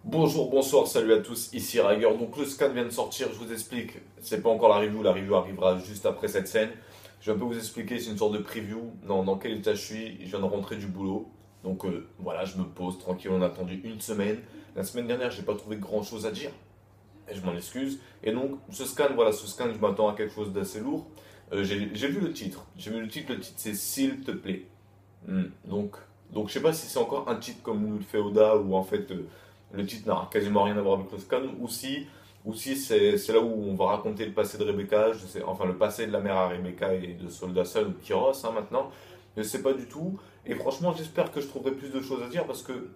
Bonjour, bonsoir, salut à tous, ici Rager. Donc le scan vient de sortir, je vous explique. C'est pas encore la review arrivera juste après cette scène. Je vais un peu vous expliquer, c'est une sorte de preview dans quel état je suis. Je viens de rentrer du boulot. Donc voilà, je me pose tranquille, on a attendu une semaine. La semaine dernière, j'ai pas trouvé grand chose à dire. Et je m'en excuse. Et donc ce scan, voilà, ce scan, je m'attends à quelque chose d'assez lourd. J'ai vu le titre. J'ai vu le titre c'est S'il te plaît. Donc je sais pas si c'est encore un titre comme nous le fait Oda ou en fait le titre n'a quasiment rien à voir avec le scan ou si c'est là où on va raconter le passé de Rebecca, je sais, enfin le passé de la mère à Rebecca et de Soldat Sun ou de Kyros maintenant, je sais pas du tout. Et franchement j'espère que je trouverai plus de choses à dire parce que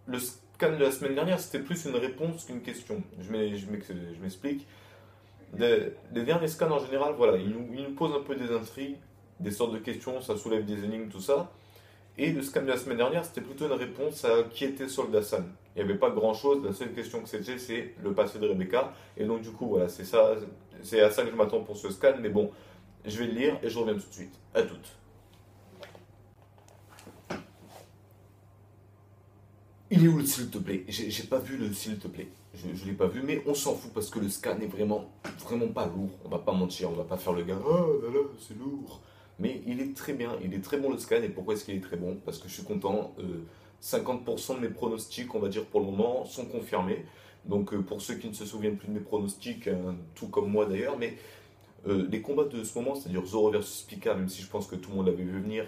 le scan de la semaine dernière c'était plus une réponse qu'une question. Je m'explique. Les derniers scans en général, voilà, ils nous posent un peu des intrigues, des sortes de questions, ça soulève des énigmes, tout ça. Et le scan de la semaine dernière, c'était plutôt une réponse à qui était Soldat Sam. Il n'y avait pas grand chose, la seule question que c'était, c'est le passé de Rebecca. Et donc, du coup, voilà, c'est ça, c'est à ça que je m'attends pour ce scan. Mais bon, je vais le lire et je reviens tout de suite. À toutes. Il est où le s'il te plaît? J'ai pas vu le s'il te plaît. Je l'ai pas vu, mais on s'en fout parce que le scan est vraiment pas lourd. On va pas mentir, on va pas faire le gars. Oh là là, c'est lourd. Mais il est très bien, il est très bon le scan. Et pourquoi est-ce qu'il est très bon? Parce que je suis content. 50% de mes pronostics, on va dire pour le moment, sont confirmés. Donc pour ceux qui ne se souviennent plus de mes pronostics, tout comme moi d'ailleurs, mais les combats de ce moment, c'est-à-dire Zoro versus Pika, même si je pense que tout le monde l'avait vu venir,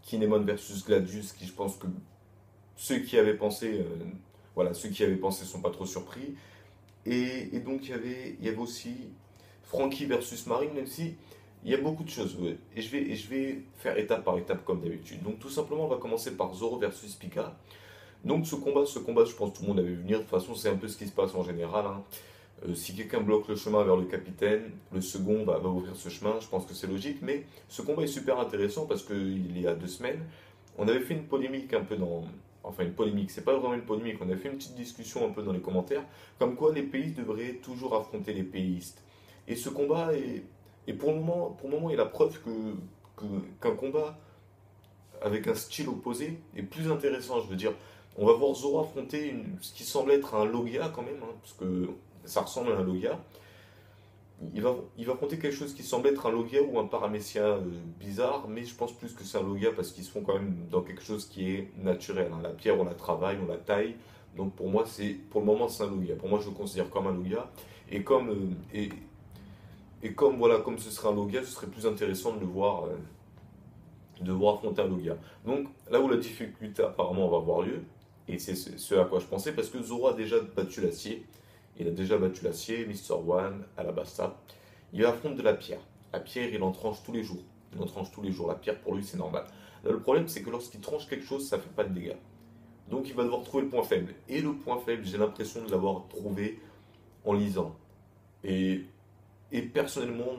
Kinemon versus Gladius, qui je pense que ceux qui avaient pensé, voilà, ceux qui avaient pensé sont pas trop surpris. Et donc il y avait aussi Frankie versus Marine, même si il y a beaucoup de choses. Ouais. Et je vais faire étape par étape comme d'habitude. Donc tout simplement, on va commencer par Zoro versus Pika. Donc ce combat, je pense que tout le monde avait vu venir. De toute façon, c'est un peu ce qui se passe en général, hein. Si quelqu'un bloque le chemin vers le capitaine, le second va ouvrir ce chemin. Je pense que c'est logique. Mais ce combat est super intéressant parce qu'il y a 2 semaines, on avait fait une polémique un peu dans. Enfin, une polémique, c'est pas vraiment une polémique. On a fait une petite discussion un peu dans les commentaires, comme quoi les pays devraient toujours affronter les péistes. Et ce combat est pour le moment, est la preuve qu'un combat avec un style opposé est plus intéressant. Je veux dire, on va voir Zoro affronter ce qui semble être un Logia quand même, hein, parce que ça ressemble à un Logia. Il va affronter quelque chose qui semble être un Logia ou un Paramécien bizarre, mais je pense plus que c'est un Logia parce qu'ils se font quand même dans quelque chose qui est naturel, hein. La pierre, on la travaille, on la taille. Donc pour moi, pour le moment, c'est un Logia. Pour moi, je le considère comme un Logia. Et comme voilà, comme ce serait un Logia, ce serait plus intéressant de voir affronter un Logia. Donc là où la difficulté apparemment va avoir lieu, et c'est ce à quoi je pensais, parce que Zoro a déjà battu l'acier, il a déjà battu l'acier, Mister One, Alabasta, il affronte de la pierre. La pierre, il en tranche tous les jours. Il en tranche tous les jours. La pierre, pour lui, c'est normal. Là, le problème, c'est que lorsqu'il tranche quelque chose, ça fait pas de dégâts. Donc, il va devoir trouver le point faible. Et le point faible, j'ai l'impression de l'avoir trouvé en lisant. Et et personnellement,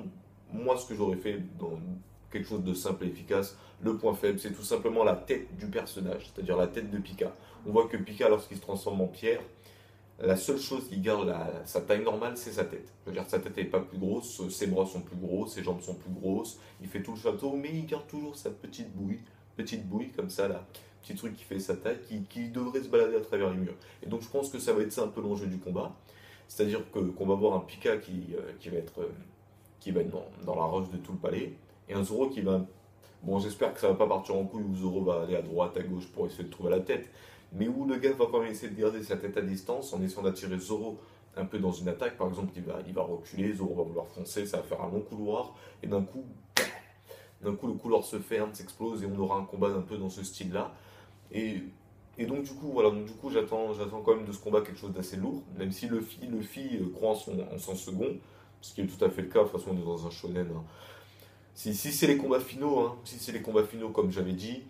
moi, ce que j'aurais fait dans quelque chose de simple et efficace, le point faible, c'est tout simplement la tête du personnage, c'est-à-dire la tête de Pika. On voit que Pika, lorsqu'il se transforme en pierre, la seule chose qui garde sa taille normale, c'est sa tête. Je veux dire, sa tête n'est pas plus grosse, ses bras sont plus gros, ses jambes sont plus grosses, il fait tout le château, mais il garde toujours sa petite bouille comme ça là, petit truc qui fait sa taille, qui devrait se balader à travers les murs. Et donc je pense que ça va être ça un peu l'enjeu du combat. C'est-à-dire qu'on va voir un Pika qui va être dans la roche de tout le palais, et un Zoro qui va. Bon, j'espère que ça va pas partir en couille où Zoro va aller à droite, à gauche pour essayer de trouver la tête, mais où le gars va quand même essayer de garder sa tête à distance en essayant d'attirer Zoro un peu dans une attaque. Par exemple, il va reculer, Zoro va vouloir foncer, ça va faire un long couloir, et d'un coup le couloir se ferme, s'explose, et on aura un combat un peu dans ce style-là. Et, et donc du coup, voilà, donc du coup j'attends quand même de ce combat quelque chose d'assez lourd, même si Luffy croit en son second, ce qui est tout à fait le cas, de toute façon on est dans un shonen, hein. Si c'est les combats finaux, hein, si c'est les combats finaux comme j'avais dit,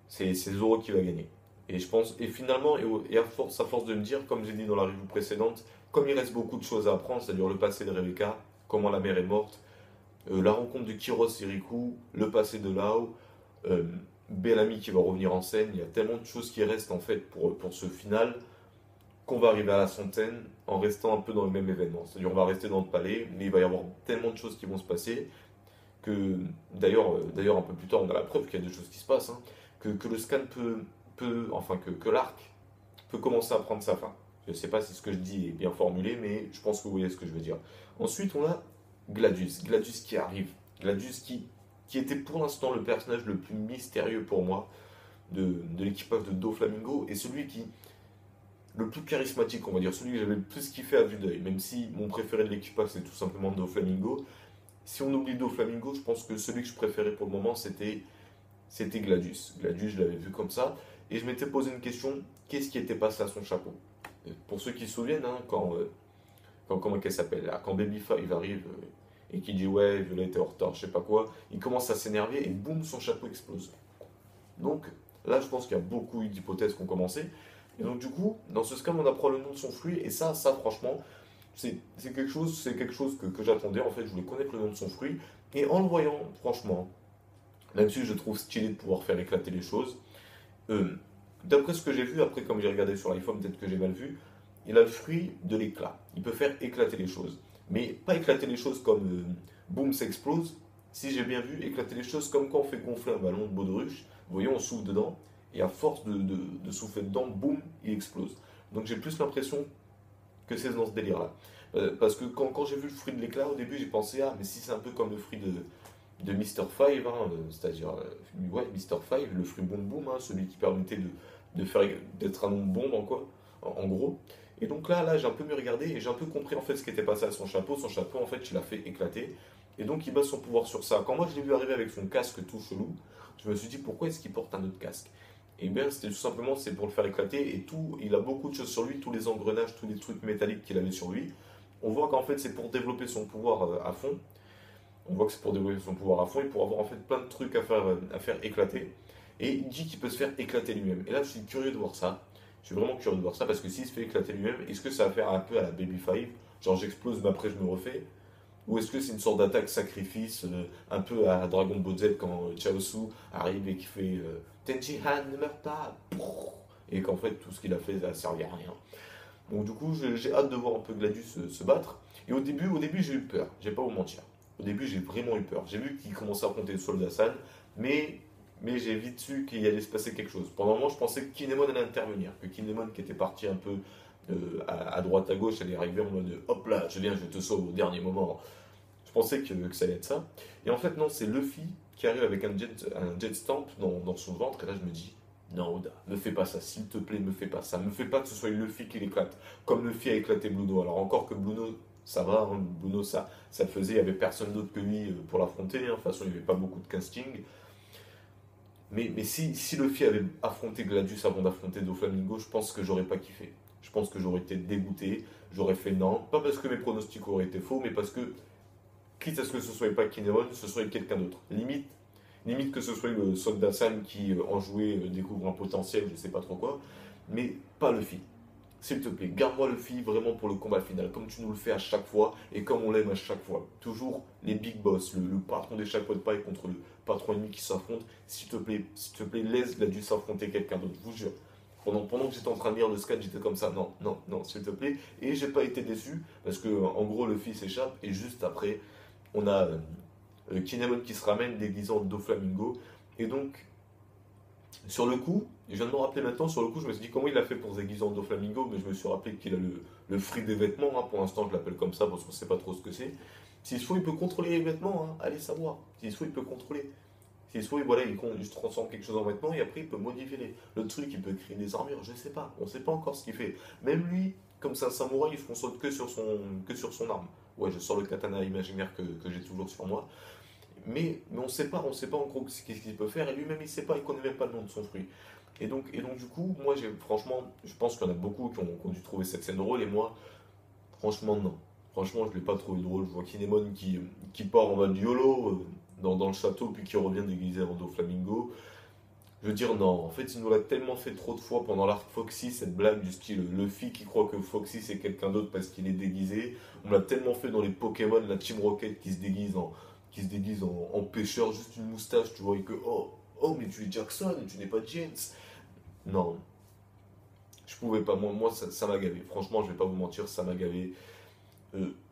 c'est Zoro qui va gagner. Et je pense, et finalement, et à force de me dire, comme j'ai dit dans la review précédente, comme il reste beaucoup de choses à apprendre, c'est-à-dire le passé de Rebecca, comment la mère est morte, la rencontre de Kiros et Riku, le passé de Lao, euh, Bellamy qui va revenir en scène, il y a tellement de choses qui restent en fait pour ce final qu'on va arriver à la centaine en restant un peu dans le même événement. C'est-à-dire on va rester dans le palais, mais il va y avoir tellement de choses qui vont se passer que d'ailleurs un peu plus tard on a la preuve qu'il y a des choses qui se passent, hein, que le scan enfin que l'arc peut commencer à prendre sa fin. Je ne sais pas si ce que je dis est bien formulé, mais je pense que vous voyez ce que je veux dire. Ensuite, on a Gladius. Gladius qui arrive. Gladius qui était pour l'instant le personnage le plus mystérieux pour moi de l'équipage de Doflamingo et celui qui, le plus charismatique, on va dire, celui que j'avais le plus kiffé à vue d'œil, même si mon préféré de l'équipage c'est tout simplement Doflamingo. Si on oublie Doflamingo, je pense que celui que je préférais pour le moment c'était Gladius. Gladius, je l'avais vu comme ça et je m'étais posé une question, qu'est-ce qui était passé à son chapeau? Et pour ceux qui se souviennent, hein, comment qu'elle s'appelle là, quand Baby Five arrive et qui dit ouais, Violette est en retard, je sais pas quoi, il commence à s'énerver et boum, son chapeau explose. Donc là, je pense qu'il y a beaucoup d'hypothèses qui ont commencé. Et donc, du coup, dans ce scam, on apprend le nom de son fruit. Et ça franchement, c'est quelque chose que j'attendais. En fait, je voulais connaître le nom de son fruit. Et en le voyant, franchement, là-dessus, je trouve stylé de pouvoir faire éclater les choses. Euh, D'après ce que j'ai vu, après, comme j'ai regardé sur l'iPhone, peut-être que j'ai mal vu, il a le fruit de l'éclat. Il peut faire éclater les choses. Mais pas éclater les choses comme boum, ça explose. Si j'ai bien vu, éclater les choses comme quand on fait gonfler un ballon de baudruche. Vous voyez, on souffle dedans. Et à force de souffler dedans, boum, il explose. Donc j'ai plus l'impression que c'est dans ce délire-là. Parce que quand j'ai vu le fruit de l'éclat, au début, j'ai pensé, ah, mais si c'est un peu comme le fruit de Mr. Five, hein, c'est-à-dire, ouais, Mr. Five, le fruit boum boum, hein, celui qui permettait de faire, d'être un nom bombe, en quoi, en gros. Et donc là, j'ai un peu mieux regardé et j'ai un peu compris en fait ce qui était passé à son chapeau. Son chapeau, en fait, il l'a fait éclater. Et donc, il base son pouvoir sur ça. Quand moi, je l'ai vu arriver avec son casque tout chelou, je me suis dit, pourquoi est-ce qu'il porte un autre casque? Et bien, c'était tout simplement, c'est pour le faire éclater. Et tout, il a beaucoup de choses sur lui, tous les engrenages, tous les trucs métalliques qu'il avait sur lui. On voit qu'en fait, c'est pour développer son pouvoir à fond. On voit que c'est pour développer son pouvoir à fond et pour avoir en fait plein de trucs à faire éclater. Et il dit qu'il peut se faire éclater lui-même. Et là, je suis curieux de voir ça. Je suis vraiment curieux de voir ça parce que s'il se fait éclater lui-même, est-ce que ça va faire un peu à la Baby Five? Genre j'explose, mais après je me refais? Ou est-ce que c'est une sorte d'attaque sacrifice, un peu à Dragon Ball Z quand Chaozu arrive et qui fait Tenchi Han ne meurt pas? Et qu'en fait tout ce qu'il a fait ça a servi à rien. Donc du coup j'ai hâte de voir un peu Gladius se battre. Et au début j'ai eu peur, je vais pas vous mentir. Au début j'ai vraiment eu peur. J'ai vu qu'il commençait à affronter le soldat San, mais, mais j'ai vite su qu'il allait se passer quelque chose. Pendant un moment je pensais que Kinemon allait intervenir, que Kinemon qui était parti un peu à droite à gauche allait arriver en mode hop là, je viens, je te sauve au dernier moment. Je pensais que ça allait être ça. Et en fait, non, c'est Luffy qui arrive avec un jet stamp dans son ventre. Et là, je me dis, non, Oda, ne fais pas ça, s'il te plaît, ne fais pas ça. Ne fais pas que ce soit Luffy qui l'éclate. Comme Luffy a éclaté Bluno. Alors, encore que Bluno, ça va, hein, Bluno, ça le faisait. Il n'y avait personne d'autre que lui pour l'affronter. Hein. De toute façon, il n'y avait pas beaucoup de casting. Mais si Luffy avait affronté Gladius avant d'affronter Doflamingo, je pense que j'aurais pas kiffé. Je pense que j'aurais été dégoûté. J'aurais fait non. Pas parce que mes pronostics auraient été faux, mais parce que quitte à ce que ce soit pas Kinemon, ce soit quelqu'un d'autre. Limite que ce soit le soldat Sam qui, en jouet, découvre un potentiel, je sais pas trop quoi, mais pas Luffy. S'il te plaît, garde-moi Luffy vraiment pour le combat final, comme tu nous le fais à chaque fois et comme on l'aime à chaque fois. Toujours les big boss, le patron des chapeaux de paille contre le patron ennemi qui s'affronte. S'il te plaît, laisse Gladius affronter quelqu'un d'autre, je vous jure. Pendant que j'étais en train de lire le scan, j'étais comme ça, non, non, non, s'il te plaît. Et j'ai pas été déçu, parce que en gros, Luffy s'échappe, et juste après, on a Kinemon qui se ramène déguisé en Doflamingo. Et donc, sur le coup, je viens de me rappeler maintenant, sur le coup, je me suis dit comment il a fait pour se déguiser en Doflamingo, mais je me suis rappelé qu'il a le fruit des vêtements, hein. Pour l'instant, je l'appelle comme ça parce qu'on ne sait pas trop ce que c'est. S'il se faut, il peut contrôler les vêtements, hein. Allez savoir. S'il se faut, il peut contrôler. S'il se faut, voilà, il se transforme quelque chose en vêtements et après, il peut modifier le truc, il peut créer des armures, je ne sais pas. On ne sait pas encore ce qu'il fait. Même lui, comme c'est un samouraï, il fonctionne que sur son arme. Ouais, je sors le katana imaginaire que j'ai toujours sur moi. Mais on sait pas en gros qu'est-ce qu'il peut faire. Et lui-même, il sait pas, il connaît même pas le nom de son fruit. Et donc du coup, moi, franchement, je pense qu'il y en a beaucoup qui ont dû trouver cette scène drôle. Et moi, franchement, non. Franchement, je ne l'ai pas trouvé drôle. Je vois Kinemon qui part en mode YOLO dans le château, puis qui revient déguisé en Doflamingo. Je veux dire, non, en fait, il nous l'a tellement fait trop de fois pendant l'arc Foxy, cette blague du style Luffy qui croit que Foxy c'est quelqu'un d'autre parce qu'il est déguisé. On l'a tellement fait dans les Pokémon, la Team Rocket qui se déguise en pêcheur, juste une moustache, tu vois, et que oh, mais tu es Jackson, tu n'es pas James. Non, je pouvais pas, moi ça m'a gavé. Franchement, je vais pas vous mentir, ça m'a gavé.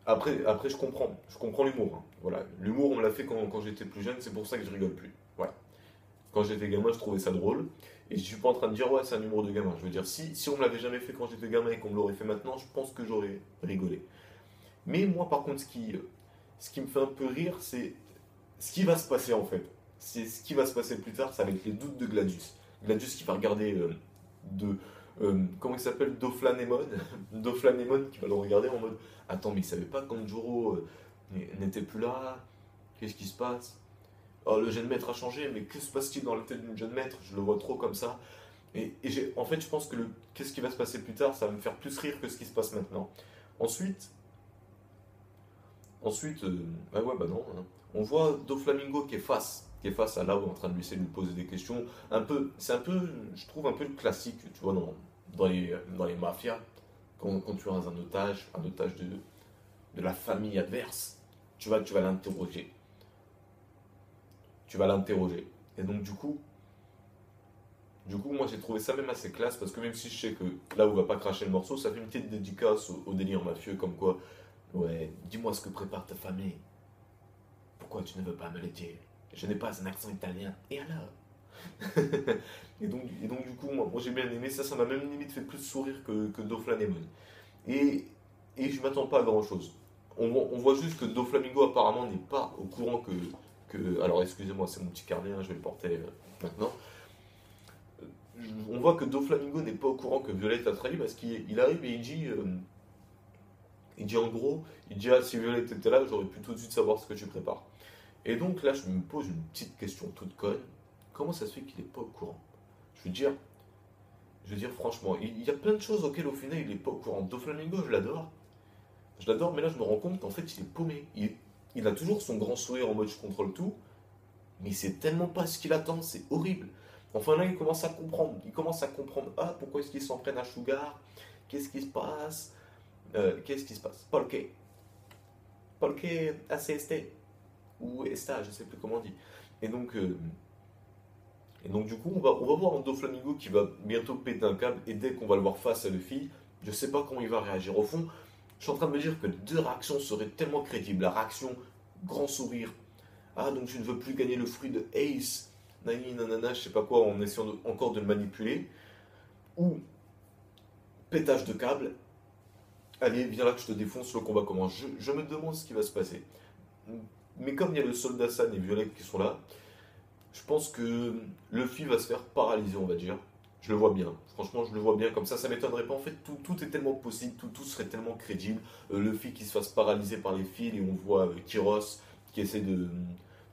Après, je comprends l'humour, hein. Voilà, l'humour, on me l'a fait quand j'étais plus jeune, c'est pour ça que je rigole plus. Voilà. Quand j'étais gamin, je trouvais ça drôle. Et je suis pas en train de dire, ouais, c'est un humour de gamin. Je veux dire, si on me l'avait jamais fait quand j'étais gamin et qu'on me l'aurait fait maintenant, je pense que j'aurais rigolé. Mais moi, par contre, ce qui me fait un peu rire, c'est ce qui va se passer en fait. C'est ce qui va se passer plus tard, ça va être les doutes de Gladius. Gladius qui va regarder comment il s'appelle, Doflanemon. Doflanemon qui va le regarder en mode, attends, mais il savait pas quand Joro n'était plus là. Qu'est-ce qui se passe? Oh, le jeune maître a changé, mais que se passe-t-il dans la tête d'une jeune maître? Je le vois trop comme ça. En fait, je pense que qu'est-ce qui va se passer plus tard, ça va me faire plus rire que ce qui se passe maintenant. Ensuite, ah ouais, bah non, hein. On voit Doflamingo qui est face à là en train de lui essayer de lui poser des questions. C'est un peu, je trouve un peu le classique, tu vois, dans les mafias, quand tu as un otage de la famille adverse, tu vas l'interroger. Tu vas l'interroger. Et donc du coup, moi j'ai trouvé ça même assez classe parce que même si je sais que là où va pas cracher le morceau, ça fait une petite dédicace au délire mafieux comme quoi, ouais, dis-moi ce que prépare ta famille. Pourquoi tu ne veux pas me le dire? Je n'ai pas un accent italien. Et alors? Et donc, du coup, moi j'ai bien aimé ça, ça m'a même limite fait plus sourire que Doflamingo. Et, et je m'attends pas à grand chose. On voit juste que Doflamingo apparemment n'est pas au courant alors excusez-moi, c'est mon petit carnet, hein, je vais le porter maintenant. On voit que Doflamingo n'est pas au courant que Violette a trahi parce qu'il arrive et il dit en gros, il dit ah si Violette était là, j'aurais pu tout de suite savoir ce que tu prépares. Et donc là, je me pose une petite question toute conne. Comment ça se fait qu'il n'est pas au courant? Je veux dire, franchement, il y a plein de choses auxquelles au final il n'est pas au courant. Doflamingo, je l'adore. Je l'adore, mais là je me rends compte qu'en fait il est paumé. Il a toujours son grand sourire en mode je contrôle tout, mais c'est tellement pas ce qu'il attend, c'est horrible. Enfin là il commence à comprendre. Il commence à comprendre, ah pourquoi est-ce qu'ils s'en prennent à Sugar? Qu'est-ce qui se passe? Qu'est-ce qui se passe? Porque ACST ou ESTA, je sais plus comment on dit. Et donc, euh, et donc du coup, on va voir un Doflamingo qui va bientôt péter un câble, et dès qu'on va le voir face à Luffy, je sais pas comment il va réagir. Au fond, je suis en train de me dire que les deux réactions seraient tellement crédibles. La réaction, grand sourire. Ah, donc tu ne veux plus gagner le fruit de Ace, nani nanana, je sais pas quoi, en essayant encore de le manipuler. Ou pétage de câble, allez, viens là que je te défonce, le combat commence. Je me demande ce qui va se passer. Mais comme il y a le soldat San et Violet qui sont là, je pense que Luffy va se faire paralyser, on va dire. Je le vois bien. Franchement, je le vois bien comme ça m'étonnerait pas. En fait, tout est tellement possible, tout serait tellement crédible. Luffy qui se fasse paralyser par les fils, et on voit Kyros qui essaie de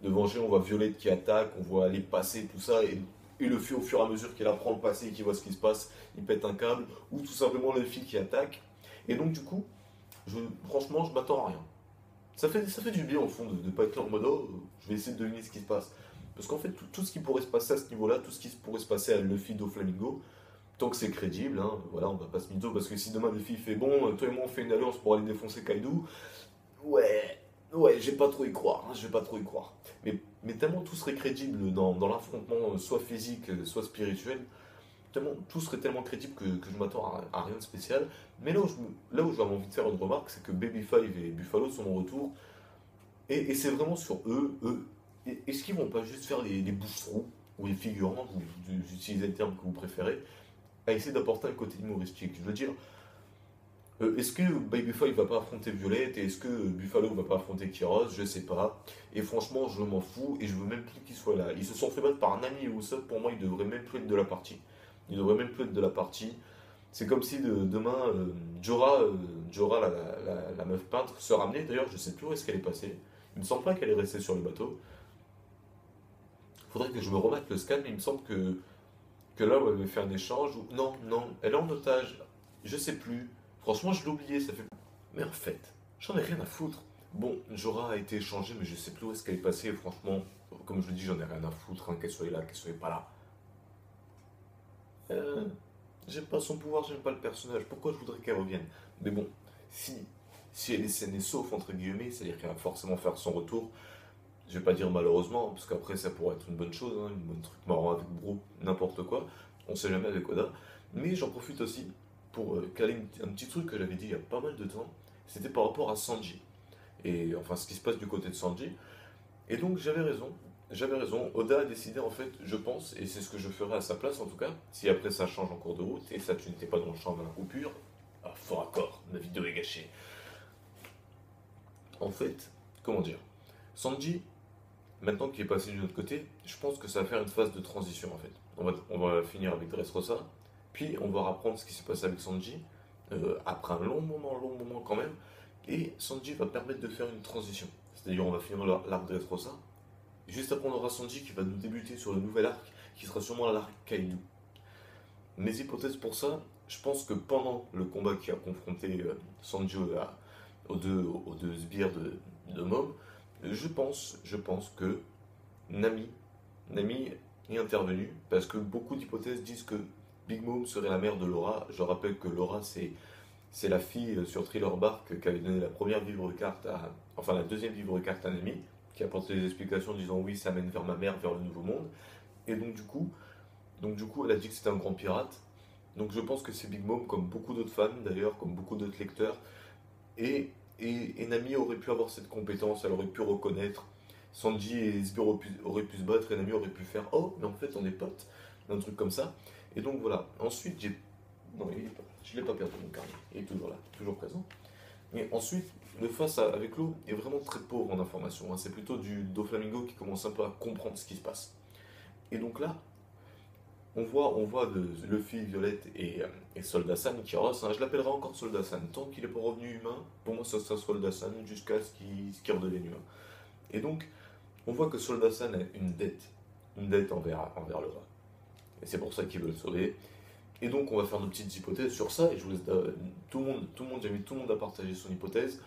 venger. On voit Violette qui attaque, on voit aller passer, tout ça. Et Luffy, au fur et à mesure qu'il apprend le passé et qu'il voit ce qui se passe, il pète un câble. Ou tout simplement Luffy qui attaque. Et donc, du coup, franchement, je m'attends à rien. Ça fait du bien au fond de ne pas être là en mode oh, je vais essayer de deviner ce qui se passe. Parce qu'en fait, tout ce qui pourrait se passer à ce niveau-là, tout ce qui pourrait se passer à Luffy Doflamingo, tant que c'est crédible, hein, voilà, on va pas se mytho, parce que si demain Luffy fait bon, toi et moi on fait une alliance pour aller défoncer Kaido, ouais, ouais, j'ai pas trop y croire, hein, je vais pas trop y croire. Mais tellement tout serait crédible dans l'affrontement, soit physique, soit spirituel, tout serait tellement crédible que je m'attends à rien de spécial. Mais là où j'avais envie de faire une remarque, c'est que Baby Five et Buffalo sont en retour. Et c'est vraiment sur eux. Est-ce qu'ils vont pas juste faire les bouches-trous ou les figurants, vous utilisez le terme que vous préférez, à essayer d'apporter un côté humoristique? Je veux dire, est-ce que Baby Five va pas affronter Violette et est-ce que Buffalo va pas affronter Kyros? Je sais pas. Et franchement, je m'en fous et je veux même plus qu'ils soient là. Ils se sont fait battre par Nami et Usopp, pour moi, ils devraient même plus être de la partie. Ils devraient même plus être de la partie. C'est comme si demain, Jorah la meuf peintre, se ramenait. D'ailleurs, je sais plus où est-ce qu'elle est passée. Il me semble pas qu'elle est restée sur le bateau. Faudrait que je me remette le scan, mais il me semble que là, où elle veut faire un échange. Non, non, elle est en otage. Je sais plus. Franchement, je l'ai oublié, ça fait. Mais en fait, j'en ai rien à foutre. Bon, Jorah a été échangée, mais je sais plus où est-ce qu'elle est passée. Franchement, comme je le dis, j'en ai rien à foutre, hein, qu'elle soit là, qu'elle soit pas là. Euh, J'aime pas son pouvoir, j'aime pas le personnage. Pourquoi je voudrais qu'elle revienne? Mais bon, si elle est saine et sauf, entre guillemets, c'est-à-dire qu'elle va forcément faire son retour, je vais pas dire malheureusement, parce qu'après ça pourrait être une bonne chose, hein, une bonne truc marrant avec Brooke, n'importe quoi, on sait jamais avec Oda. Mais j'en profite aussi pour caler un petit truc que j'avais dit il y a pas mal de temps, c'était par rapport à Sanji. Et enfin, ce qui se passe du côté de Sanji. Et donc j'avais raison, j'avais raison. Oda a décidé, en fait, je pense, et c'est ce que je ferai à sa place en tout cas, si après ça change en cours de route, et ça tu n'étais pas dans le champ de la coupure, ah, fort accord, la vidéo est gâchée. En fait, comment dire, Sanji, maintenant qu'il est passé de notre côté, je pense que ça va faire une phase de transition en fait. On va finir avec Dressrosa, puis on va apprendre ce qui s'est passé avec Sanji, après un long moment quand même, et Sanji va permettre de faire une transition. C'est-à-dire on va finir l'arc Dressrosa, juste après on aura Sanji qui va nous débuter sur le nouvel arc, qui sera sûrement l'arc Kaido. Mes hypothèses pour ça, je pense que pendant le combat qui a confronté Sanji aux deux sbires de Mom, je pense que Nami, Nami est intervenue parce que beaucoup d'hypothèses disent que Big Mom serait la mère de Laura. Je rappelle que Laura, c'est la fille sur Thriller Bark qui avait donné la première vivre carte enfin la deuxième vivre carte à Nami, qui a apporté des explications en disant oui, ça mène vers ma mère, vers le nouveau monde. Et donc du coup, elle a dit que c'était un grand pirate. Donc je pense que c'est Big Mom, comme beaucoup d'autres fans d'ailleurs, comme beaucoup d'autres lecteurs. Et Nami aurait pu avoir cette compétence, elle aurait pu reconnaître. Sanji et Sbire auraient pu se battre et Nami aurait pu faire oh, mais en fait on est potes, un truc comme ça. Et donc voilà. Ensuite, j'ai. Non, je ne l'ai pas perdu mon carnet, il est toujours là, toujours présent. Mais ensuite, le face avec l'eau est vraiment très pauvre en information, hein. C'est plutôt du Doflamingo qui commence un peu à comprendre ce qui se passe. Et donc là, on voit Luffy, Violette et Soldat San qui Ross, hein. Je l'appellerai encore Soldat San. Tant qu'il n'est pas revenu humain, pour moi ça sera Soldat San jusqu'à ce qu'il redevienne humain. Et donc, on voit que Soldat San a une dette envers le roi. Et c'est pour ça qu'il veut le sauver. Et donc, on va faire nos petites hypothèses sur ça. Et je vous laisse j'invite tout le monde à partager son hypothèse.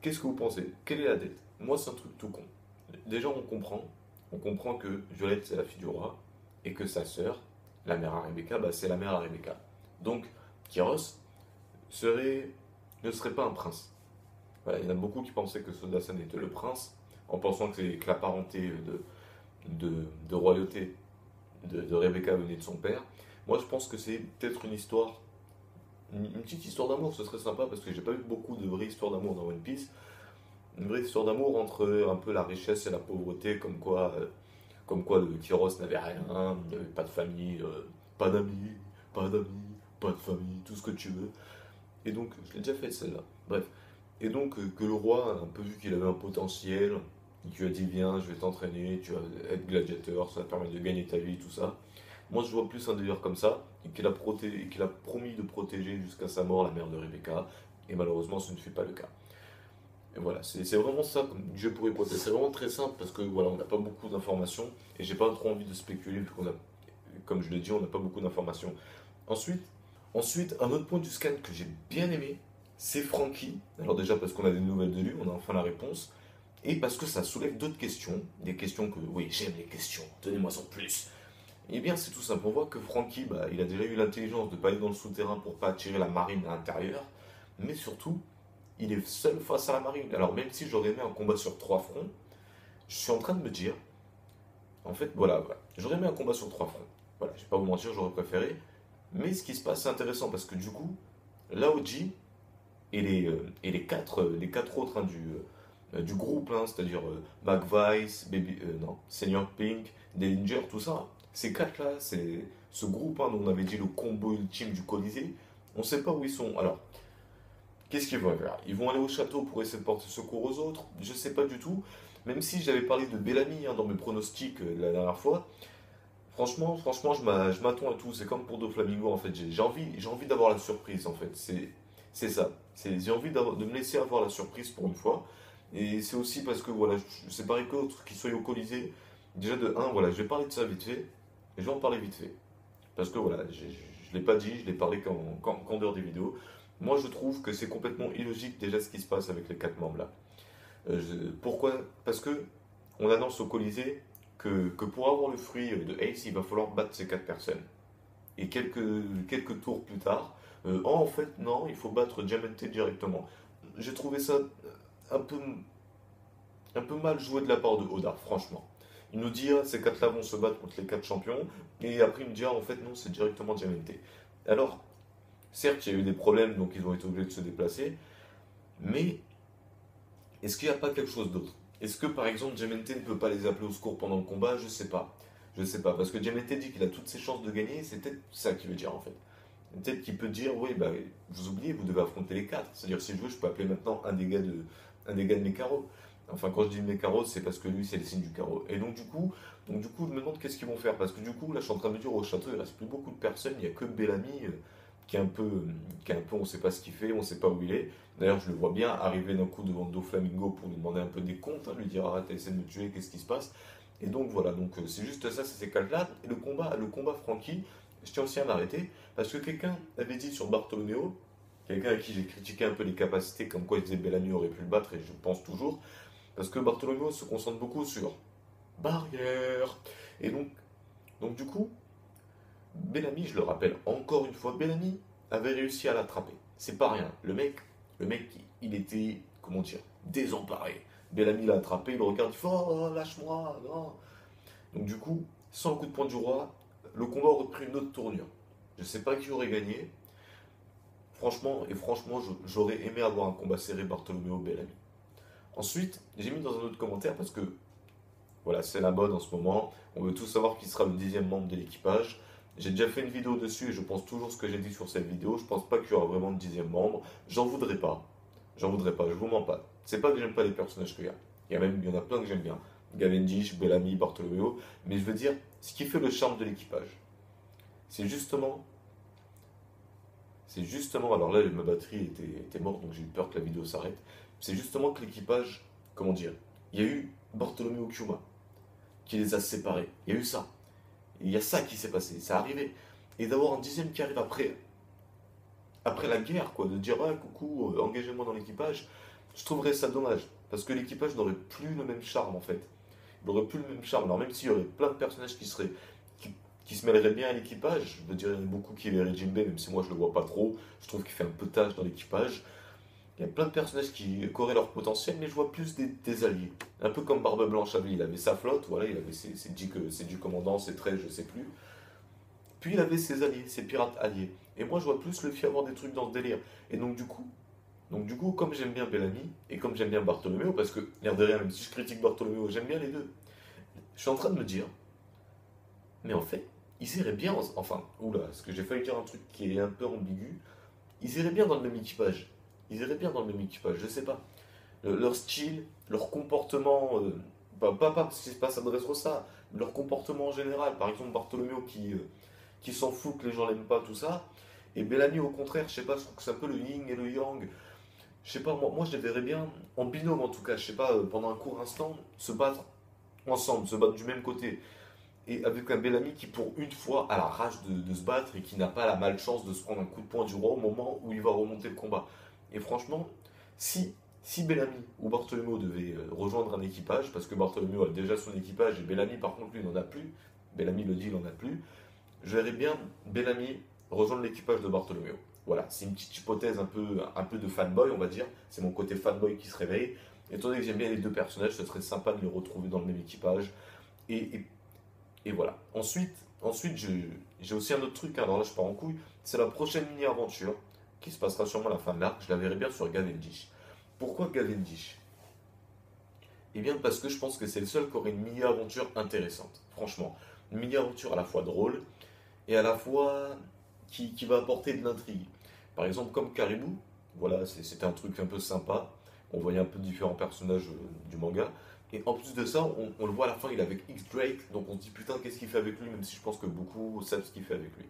Qu'est-ce que vous pensez? Quelle est la dette? Moi, c'est un truc tout con. Déjà, on comprend que Violette, c'est la fille du roi, et que sa sœur, la mère à Rebecca, bah, c'est la mère à Rebecca. Donc, Kyros ne serait pas un prince. Voilà, il y en a beaucoup qui pensaient que Sodasan était le prince, en pensant que la parenté de royauté de Rebecca venait de son père. Moi, je pense que c'est peut-être une petite histoire d'amour, ce serait sympa, parce que j'ai pas vu beaucoup de vraies histoires d'amour dans One Piece. Une vraie histoire d'amour entre un peu la richesse et la pauvreté, comme quoi le Kyros n'avait rien, il n'y avait pas de famille, pas de famille, tout ce que tu veux. Et donc, je l'ai déjà fait celle-là. Bref. Et donc, que le roi a un peu vu qu'il avait un potentiel, il lui a dit viens, je vais t'entraîner, tu vas être gladiateur, ça va te permettre de gagner ta vie, tout ça. Moi, je vois plus un délire comme ça, et qu'il a promis de protéger jusqu'à sa mort la mère de Rebecca, et malheureusement, ce ne fut pas le cas. Et voilà, c'est vraiment ça comme jeu pour hypothèse. C'est vraiment très simple parce que voilà, on n'a pas beaucoup d'informations et j'ai pas trop envie de spéculer vu qu'on a, comme je l'ai dit, on n'a pas beaucoup d'informations. Ensuite, ensuite, un autre point du scan que j'ai bien aimé, c'est Frankie. Alors déjà parce qu'on a des nouvelles de lui, on a enfin la réponse. Et parce que ça soulève d'autres questions, des questions que, oui, j'aime les questions, donnez-moi en plus. Eh bien, c'est tout simple. On voit que Frankie, bah, il a déjà eu l'intelligence de ne pas aller dans le souterrain pour pas attirer la marine à l'intérieur. Mais surtout, il est seul face à la marine. Alors même si j'aurais aimé un combat sur trois fronts, je suis en train de me dire, en fait, voilà, j'aurais aimé un combat sur trois fronts. Voilà, je vais pas vous mentir, j'aurais préféré. Mais ce qui se passe, c'est intéressant parce que du coup, Laoji et les quatre autres, hein, du groupe, hein, c'est-à-dire McVice, non, Senior Pink, Dillinger, tout ça, ces quatre-là, c'est ce groupe, hein, dont on avait dit le combo ultime du Colisée, on ne sait pas où ils sont. Alors, qu'est-ce qu'ils vont faire? Ils vont aller au château pour essayer de porter secours aux autres? Je sais pas du tout. Même si j'avais parlé de Bellamy, hein, dans mes pronostics la dernière fois, franchement, je m'attends à tout. C'est comme pour Doflamingo en fait. J'ai envie d'avoir la surprise en fait. C'est ça. J'ai envie de me laisser avoir la surprise pour une fois. Et c'est aussi parce que voilà, c'est pareil qu'autre qui soit au Colisée. Déjà de un, voilà, je vais parler de ça vite fait. Et je vais en parler vite fait. Parce que voilà, je ne l'ai pas dit, je l'ai parlé qu'en dehors des vidéos. Moi, je trouve que c'est complètement illogique déjà ce qui se passe avec les quatre membres là. Pourquoi? Parce que on annonce au Colisée que pour avoir le fruit de Ace, il va falloir battre ces quatre personnes. Et quelques tours plus tard, oh, en fait, non, il faut battre Diamante directement. J'ai trouvé ça un peu, un peu mal joué de la part de Oda, franchement. Il nous dit, ah, ces quatre-là vont se battre contre les quatre champions, et après il me dit, ah, en fait, non, c'est directement Diamante. Alors, certes, il y a eu des problèmes, donc ils ont été obligés de se déplacer, mais est-ce qu'il n'y a pas quelque chose d'autre? Est-ce que par exemple Gemente ne peut pas les appeler au secours pendant le combat? Je sais pas. Je sais pas. Parce que Gemente dit qu'il a toutes ses chances de gagner, c'est peut-être ça qu'il veut dire en fait. Peut-être qu'il peut dire, oui, bah, vous oubliez, vous devez affronter les quatre. C'est-à-dire, si je veux, je peux appeler maintenant un des gars de mes carreaux. Enfin, quand je dis de mes carreaux, c'est parce que lui, c'est le signe du carreau. Et donc, du coup, je me demande qu'est-ce qu'ils vont faire. Parce que du coup, là, je suis en train de me dire, au château, il reste plus beaucoup de personnes. Il n'y a que Bellamy qui est un peu, on ne sait pas ce qu'il fait, on ne sait pas où il est. D'ailleurs, je le vois bien arriver d'un coup devant Doflamingo pour lui demander un peu des comptes, hein, lui dire, arrête, essaie de me tuer, qu'est-ce qui se passe? Et donc, voilà. Donc, c'est juste ça, c'est ces calques-là. Et le combat Frankie, je tiens aussi à m'arrêter. Parce que quelqu'un avait dit sur Bartolomeo, quelqu'un à qui j'ai critiqué un peu les capacités, comme quoi il disait Bellamy aurait pu le battre, et je pense toujours, parce que Bartolomeo se concentre beaucoup sur barrière. Et donc du coup, Bellamy, je le rappelle encore une fois, Bellamy avait réussi à l'attraper. C'est pas rien. Le mec, il était, comment dire, désemparé. Bellamy l'a attrapé, il le regarde, il fait oh, lâche-moi, non. Donc du coup, sans le coup de poing du roi, le combat aurait pris une autre tournure. Je sais pas qui aurait gagné, franchement, j'aurais aimé avoir un combat serré Bartolomeo-Bellamy. Ensuite, j'ai mis dans un autre commentaire parce que voilà, c'est la mode en ce moment. On veut tous savoir qui sera le 10e membre de l'équipage. J'ai déjà fait une vidéo dessus et je pense toujours ce que j'ai dit sur cette vidéo. Je pense pas qu'il y aura vraiment de 10e membre. J'en voudrais pas. J'en voudrais pas, je vous mens pas. C'est pas que j'aime pas les personnages qu'il y a. Il y en a plein que j'aime bien. Cavendish, Bellamy, Bartolomeo. Mais je veux dire, ce qui fait le charme de l'équipage, c'est justement alors là, ma batterie était morte, donc j'ai eu peur que la vidéo s'arrête. C'est justement que l'équipage, comment dire, il y a eu Bartholomew Kuma qui les a séparés. Il y a eu ça. Et il y a ça qui s'est passé, ça arrivé. Et d'avoir un 10e qui arrive après la guerre, quoi, de dire ah, coucou, engagez-moi dans l'équipage, je trouverais ça dommage. Parce que l'équipage n'aurait plus le même charme en fait. Il n'aurait plus le même charme. Alors même s'il y aurait plein de personnages qui se mêleraient bien à l'équipage, je veux dire, il y en a beaucoup qui verraient Jinbei, même si moi je le vois pas trop, je trouve qu'il fait un peu tâche dans l'équipage. Il y a plein de personnages qui auraient leur potentiel, mais je vois plus des alliés. Un peu comme Barbe Blanche avait, il avait sa flotte, voilà, il avait ses 10 commandants, ses 13, je sais plus. Puis il avait ses alliés, ses pirates alliés. Et moi je vois plus le Luffy avoir des trucs dans ce délire. Et donc du coup, comme j'aime bien Bellamy, et comme j'aime bien Bartholoméo, parce que, l'air de rien, même si je critique Bartholoméo, j'aime bien les deux, je suis en train de me dire, mais en fait, ils iraient bien, enfin, oula, parce que j'ai failli dire un truc qui est un peu ambigu, ils iraient bien dans le même équipage. Ils iraient bien dans le même équipage, je sais pas. Leur style, leur comportement, pas parce que c'est pas ça de ça, mais leur comportement en général. Par exemple, Bartholoméo qui s'en fout que les gens l'aiment pas, tout ça. Et Bellamy, au contraire, je sais pas, je trouve que c'est un peu le yin et le yang. Je sais pas, moi je les verrais bien, en binôme en tout cas, je sais pas, pendant un court instant, se battre ensemble, se battre du même côté. Et avec un Bellamy qui, pour une fois, a la rage de se battre et qui n'a pas la malchance de se prendre un coup de poing du roi au moment où il va remonter le combat. Et franchement, si, si Bellamy ou Bartholomew devaient rejoindre un équipage, parce que Bartholomew a déjà son équipage et Bellamy, par contre, lui, n'en a plus, Bellamy le dit, il n'en a plus, je verrais bien Bellamy rejoindre l'équipage de Bartholomew. Voilà, c'est une petite hypothèse un peu de fanboy, on va dire. C'est mon côté fanboy qui se réveille. Étant donné que j'aime bien les deux personnages, ce serait sympa de les retrouver dans le même équipage. Et voilà. Ensuite j'ai aussi un autre truc, hein, alors là je pars en couille, c'est la prochaine mini-aventure, qui se passera sûrement à la fin de l'arc, je la verrai bien sur Cavendish. Pourquoi Cavendish? Eh bien parce que je pense que c'est le seul qui aurait une mini-aventure intéressante, franchement. Une mini-aventure à la fois drôle, et à la fois qui va apporter de l'intrigue. Par exemple comme Caribou, voilà, c'était un truc un peu sympa, on voyait un peu différents personnages du manga, et en plus de ça, on le voit à la fin, il est avec X-Drake, donc on se dit putain, qu'est-ce qu'il fait avec lui, même si je pense que beaucoup savent ce qu'il fait avec lui.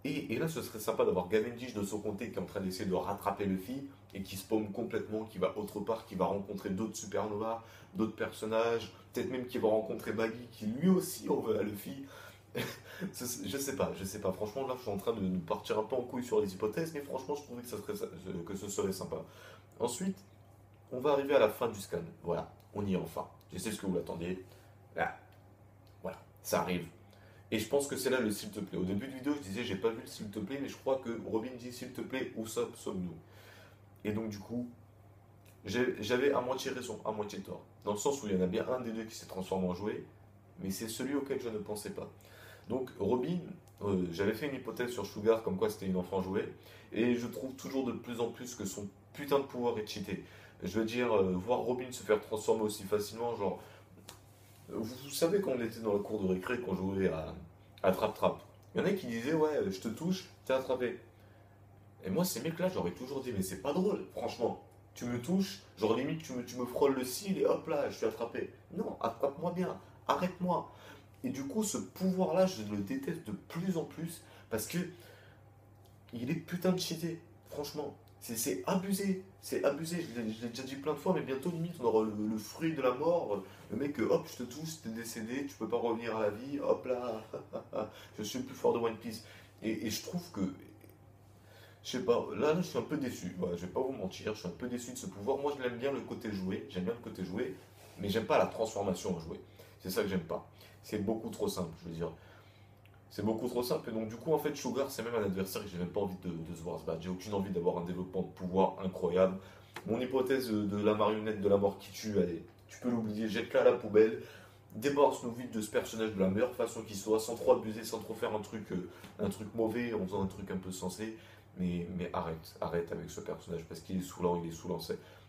Et là, ce serait sympa d'avoir Cavendish de son côté qui est en train d'essayer de rattraper Luffy et qui se paume complètement, qui va autre part, qui va rencontrer d'autres supernovas, d'autres personnages, peut-être même qui va rencontrer Baggy qui lui aussi en veut à Luffy. Je sais pas. Franchement, là, je suis en train de partir un peu en couille sur les hypothèses, mais franchement, je trouvais que ce serait sympa. Ensuite, on va arriver à la fin du scan. Voilà, on y est enfin. Je sais ce que vous l'attendiez. Là, voilà, ça arrive. Et je pense que c'est là le s'il te plaît. Au début de vidéo, je disais j'ai pas vu le s'il te plaît, mais je crois que Robin dit s'il te plaît, Usopp sommes-nous. Et donc du coup, j'avais à moitié raison, à moitié tort. Dans le sens où il y en a bien un des deux qui s'est transformé en jouet, mais c'est celui auquel je ne pensais pas. Donc Robin, j'avais fait une hypothèse sur Sugar comme quoi c'était une enfant jouet, et je trouve toujours de plus en plus que son putain de pouvoir est cheaté. Je veux dire, voir Robin se faire transformer aussi facilement, genre, vous savez quand on était dans la cour de récré, qu'on jouait à Trap-Trap, il y en a qui disaient, ouais, je te touche, t'es attrapé. Et moi, ces mecs-là, j'aurais toujours dit, mais c'est pas drôle, franchement. Tu me touches, genre limite, tu me frôles le cil et hop là, je suis attrapé. Non, attrape-moi bien, arrête-moi. Et du coup, ce pouvoir-là, je le déteste de plus en plus parce que il est putain de cheaté, franchement. C'est abusé, c'est abusé. Je l'ai déjà dit plein de fois, mais bientôt, limite, on aura le fruit de la mort. Le mec, hop, je te touche, t'es décédé, tu peux pas revenir à la vie, hop là, je suis le plus fort de One Piece. Et je trouve que je sais pas, là, je suis un peu déçu. Voilà, je vais pas vous mentir, je suis un peu déçu de ce pouvoir. Moi je l'aime bien le côté joué, j'aime bien le côté joué, mais j'aime pas la transformation en jouet. C'est ça que j'aime pas. C'est beaucoup trop simple, je veux dire. C'est beaucoup trop simple. Et donc du coup en fait Sugar c'est même un adversaire que j'ai même pas envie de se voir se battre. J'ai aucune envie d'avoir un développement de pouvoir incroyable. Mon hypothèse de la marionnette de la mort qui tue, allez, tu peux l'oublier, jette-la à la poubelle. Débarrasse-nous vite de ce personnage de la meilleure façon qui soit, sans trop abuser, sans trop faire un truc mauvais, en faisant un truc un peu sensé. Mais arrête, arrête avec ce personnage parce qu'il est saoulant, il est saoulant.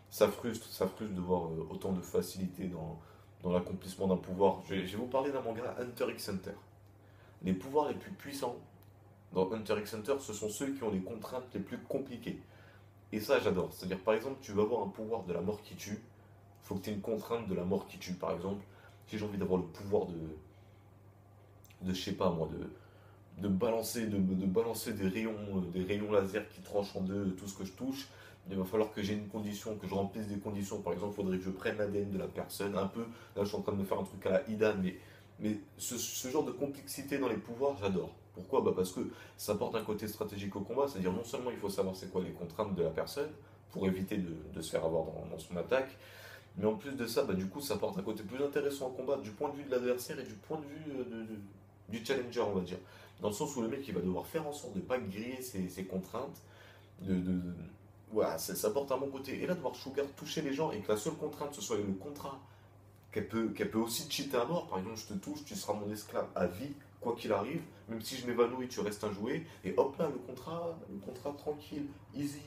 Ça frustre de voir autant de facilité dans l'accomplissement d'un pouvoir. Je vais vous parler d'un manga Hunter x Hunter. Les pouvoirs les plus puissants dans Hunter x Hunter, ce sont ceux qui ont les contraintes les plus compliquées. Et ça, j'adore. C'est-à-dire, par exemple, tu vas avoir un pouvoir de la mort qui tue. Il faut que tu aies une contrainte de la mort qui tue. Par exemple, si j'ai envie d'avoir le pouvoir je sais pas moi, de balancer des rayons laser qui tranchent en deux tout ce que je touche. Il va falloir que j'ai une condition, que je remplisse des conditions. Par exemple, il faudrait que je prenne l'ADN de la personne. Un peu, là je suis en train de me faire un truc à la Idan, mais ce genre de complexité dans les pouvoirs, j'adore. Pourquoi? Bah parce que ça apporte un côté stratégique au combat, c'est-à-dire non seulement il faut savoir c'est quoi les contraintes de la personne pour éviter de se faire avoir dans son attaque, mais en plus de ça, bah, du coup, ça apporte un côté plus intéressant au combat du point de vue de l'adversaire et du point de vue du challenger, on va dire. Dans le sens où le mec il va devoir faire en sorte de ne pas griller ses contraintes, voilà, ça apporte un bon côté. Et là, de voir Sugar toucher les gens et que la seule contrainte ce soit le contrat, qu'elle peut aussi cheater à mort. Par exemple, je te touche, tu seras mon esclave à vie, quoi qu'il arrive. Même si je m'évanouis, tu restes un jouet. Et hop là, le contrat tranquille, easy,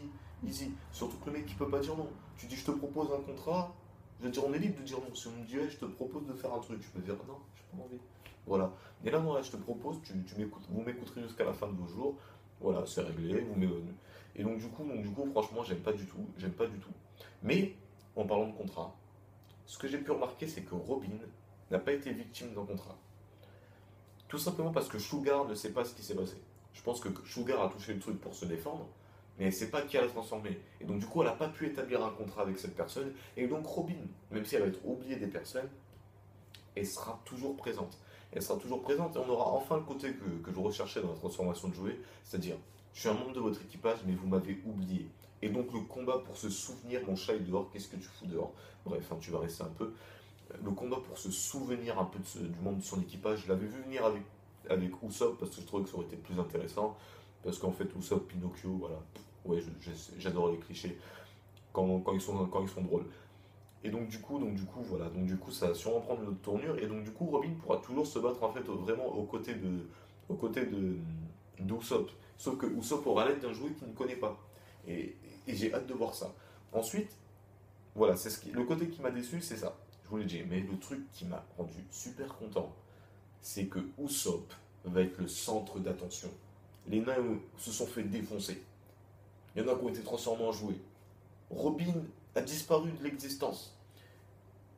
easy. Surtout que le mec il peut pas dire non. Tu dis je te propose un contrat, je veux dire on est libre de dire non. Si on me dit hey, je te propose de faire un truc, je peux dire non, j'ai pas envie. Voilà. Et là, non, là, je te propose, tu m'écoutes, vous m'écouterez jusqu'à la fin de vos jours. Voilà, c'est réglé, vous m'évanouez. Et donc du coup, franchement, j'aime pas du tout, j'aime pas du tout. Mais, en parlant de contrat, ce que j'ai pu remarquer, c'est que Robin n'a pas été victime d'un contrat. Tout simplement parce que Sugar ne sait pas ce qui s'est passé. Je pense que Sugar a touché le truc pour se défendre, mais elle ne sait pas qui a l'a transformé. Et donc du coup, elle n'a pas pu établir un contrat avec cette personne. Et donc Robin, même si elle va être oubliée des personnes, elle sera toujours présente. Elle sera toujours présente et on aura enfin le côté que je recherchais dans la transformation de jouet, c'est-à-dire, je suis un membre de votre équipage, mais vous m'avez oublié. Et donc le combat pour se souvenir, mon chat est dehors, qu'est-ce que tu fous dehors? Bref, hein, tu vas rester un peu. Le combat pour se souvenir un peu du membre de son équipage, je l'avais vu venir avec Usopp parce que je trouvais que ça aurait été plus intéressant. Parce qu'en fait, Usopp, Pinocchio, voilà. Ouais, j'adore les clichés quand ils sont drôles. Et donc du coup, voilà. Donc du coup, ça va sûrement prendre une autre tournure. Et donc du coup, Robin pourra toujours se battre en fait vraiment aux côtés de d'Usopp. Sauf que Usopp aura l'aide d'un jouet qu'il ne connaît pas. Et j'ai hâte de voir ça. Ensuite, voilà, le côté qui m'a déçu, c'est ça. Je vous l'ai dit, mais le truc qui m'a rendu super content, c'est que Usopp va être le centre d'attention. Les nains se sont fait défoncer. Il y en a qui ont été transformés en jouets. Robin a disparu de l'existence.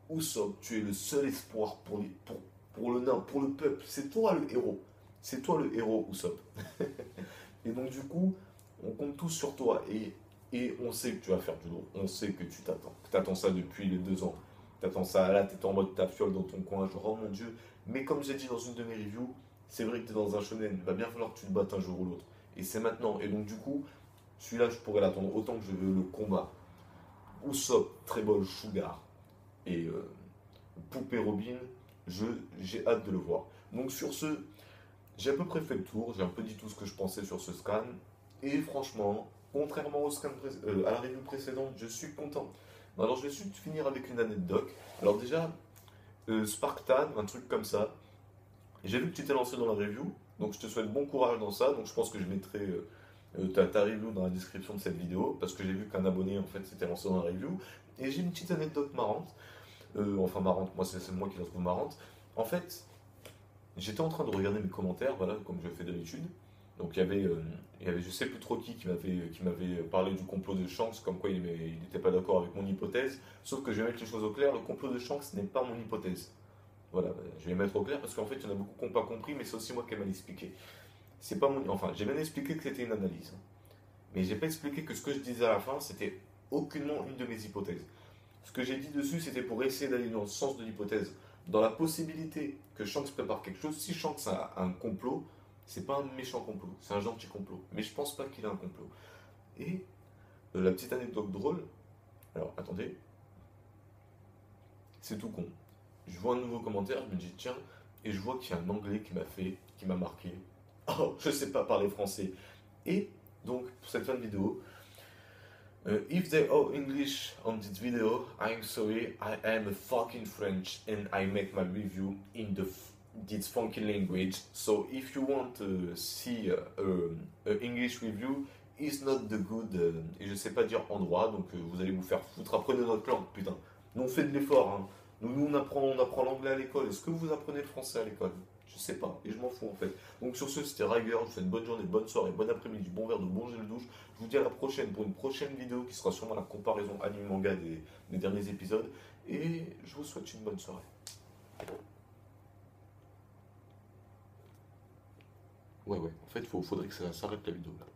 Usopp, tu es le seul espoir pour le nain, pour le peuple. C'est toi le héros. C'est toi le héros, Usopp. Et donc du coup, on compte tous sur toi. Et on sait que tu vas faire du lourd. On sait que tu t'attends. Que tu attends ça depuis les 2 ans. Tu attends ça là, tu es en mode ta fiole dans ton coin. Genre, oh mon dieu. Mais comme j'ai dit dans une de mes reviews, c'est vrai que tu es dans un shonen. Il va bien falloir que tu te battes un jour ou l'autre. Et c'est maintenant. Et donc du coup, celui-là, je pourrais l'attendre autant que je veux le combat. Usopp, Trebol, Sugar et Poupée Robin, j'ai hâte de le voir. Donc sur ce, j'ai à peu près fait le tour, j'ai un peu dit tout ce que je pensais sur ce scan, et franchement, contrairement à la review précédente, je suis content. Alors je vais juste finir avec une anecdote. Alors déjà, Sparktan, un truc comme ça, j'ai vu que tu t'es lancé dans la review, donc je te souhaite bon courage dans ça, donc je pense que je mettrai ta review dans la description de cette vidéo, parce que j'ai vu qu'un abonné en fait s'était lancé dans la review, et j'ai une petite anecdote marrante, enfin marrante, moi c'est moi qui la trouve marrante. En fait, j'étais en train de regarder mes commentaires, voilà, comme je fais d'habitude. Donc il y avait je sais plus trop qui m'avait parlé du complot de Shanks, comme quoi il n'était pas d'accord avec mon hypothèse. Sauf que je vais mettre les choses au clair, le complot de Shanks n'est pas mon hypothèse. Voilà, je vais mettre au clair parce qu'en fait il y en a beaucoup qui n'ont pas compris, mais c'est aussi moi qui ai mal expliqué. C'est pas mon, enfin j'ai bien expliqué que c'était une analyse, hein. Mais j'ai pas expliqué que ce que je disais à la fin, c'était aucunement une de mes hypothèses. Ce que j'ai dit dessus, c'était pour essayer d'aller dans le sens de l'hypothèse. Dans la possibilité que Shanks prépare quelque chose, si Shanks a un complot, c'est pas un méchant complot, c'est un gentil complot. Mais je pense pas qu'il a un complot. Et la petite anecdote drôle, alors attendez, c'est tout con. Je vois un nouveau commentaire, je me dis tiens, et je vois qu'il y a un anglais qui m'a marqué. Oh, je sais pas parler français. Et donc, pour cette fin de vidéo, if they are English on this video, I'm sorry, I am a fucking French and I make my review in this funky language. So if you want to see a English review, it's not the good. Et je sais pas dire endroit, donc vous allez vous faire foutre. Apprenez notre langue, putain. Nous on fait de l'effort, hein. Nous on apprend l'anglais à l'école. Est-ce que vous apprenez le français à l'école? Je sais pas, et je m'en fous en fait. Donc sur ce, c'était Riger, je vous souhaite une bonne journée, bonne soirée, bon après-midi, bon verre de bon gel douche. Je vous dis à la prochaine pour une prochaine vidéo qui sera sûrement la comparaison anime-manga des derniers épisodes. Et je vous souhaite une bonne soirée. Ouais, en fait, faudrait que ça s'arrête la vidéo là.